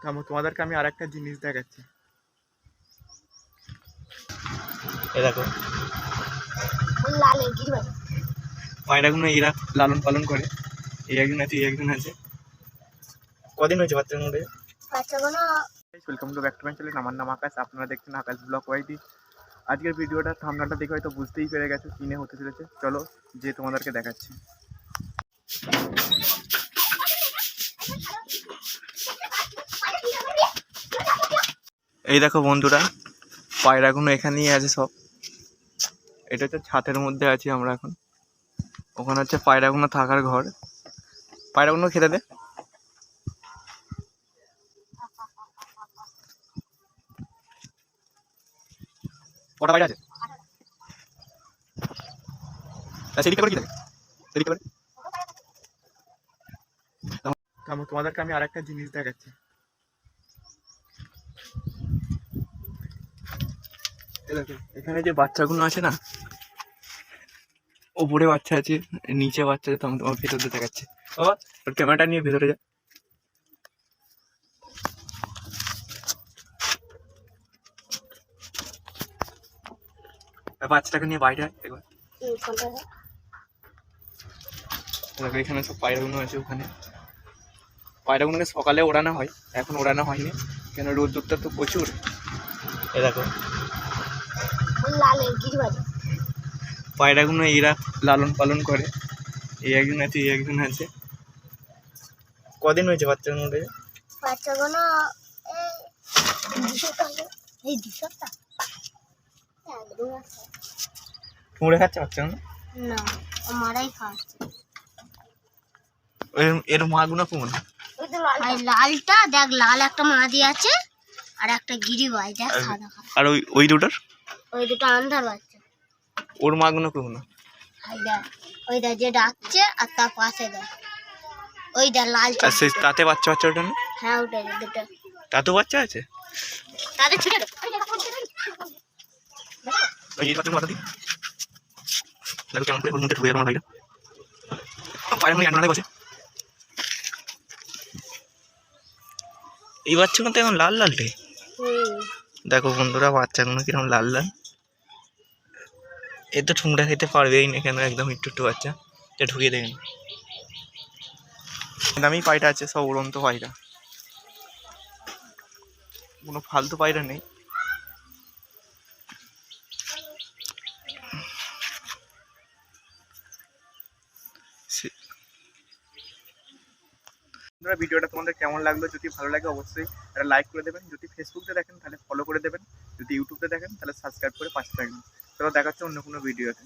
তোমাদেরকে আমি আরেকটা জিনিস দেখাচ্ছি। এই দেখো পায়রাগুলো এরা লালন পালন করে। এই একজন আছে। কদিন হয়েছে বাচ্চার মধ্যে? Welcome to back to my channel. আমার নাম আকাশ, আপনারা দেখছেন আকাশ ব্লগ ওয়াইটি। আজকের ভিডিওটা থাম্বনেলটা দেখে হয়তো বুঝতেই পেরে গেছো কিনে হতে চলেছে। চলো যে তোমাদেরকে দেখাচ্ছি। এই দেখো বন্ধুরা, পায়রাগুলো এখানেই আছে সব। এটা হচ্ছে ছাদের মধ্যে আছি আমরা এখন। ওখানে হচ্ছে পায়রাগুলো থাকার ঘর। পায়রাগুলো খেতে দে। কটা পায়রা আছে? সেদিকে করে কি থাকে? সেদিকে করে তোমাদেরকে আমি আরেকটা জিনিস দেখাচ্ছি। এখানে যে বাচ্চাগুলো আছে না, ওপরে বাচ্চা আছে, নিচে বাচ্চা আছে, তোমার ভেতর দিয়ে দেখাচ্ছে। বাবা তোর ক্যামেরাটা নিয়ে ভেতরে যা। বাচ্চাটাকে নিয়ে বাইরে একবার। এখানে সব পায়রাগুলো আছে। ওখানে পায়রাগুলোকে সকালে ওড়ানো হয়, এখন ওড়ানো হয়নি কেন রোদ্দুরটা তো প্রচুর। এ দেখো পায়রাগুলো এরা লালন পালন করে। এই একজন আছে। কদিন হয়েছে বাচ্চার মধ্যে? বাচ্চাগুলো কুমড়ে খাচ্ছে বাচ্চাগুলো? না, আমারাই খাচ্ছে। এর মাগুলো কোন? লালটা দেখ, লাল একটা মাদি আছে আর একটা গিরিবাজ দেখ সাদা। আর ওই দুটোর? ওই দুটো আন্ধার বাচ্চা। ওর মাগুলো কোন? ওই দেখ যে ডাকছে, আর তার পাশে দেখ ওই দেখ লাল। তাতে বাচ্চা ওটা না? হ্যাঁ ওটাই দুটো। তাতেও বাচ্চা আছে? তাদের ছেড়ে এই বাচ্চাগুলো তো এখন লাল লালটে। দেখো বন্ধুরা বাচ্চাগুলো কিরকম লাল লাল। এ তো ঠুংটা খেতে পারবেই না কেন, একদম একটু বাচ্চা। এটা ঢুকিয়ে দেখেন। দামি পায়রা আছে, সব উড়ন্ত পায়রা, কোনো ফালতু পায়রা নেই। ভিডিওটা তোমাদের কেমন লাগলো? যদি ভালো লাগে অবশ্যই একটা লাইক করে দেবেন। যদি ফেসবুকে দেখেন তাহলে ফলো করে দেবেন। যদি ইউটিউবে দেখেন তাহলে সাবস্ক্রাইব করে পাশে থাকবেন। চলো দেখা হচ্ছে অন্য কোনো ভিডিওতে।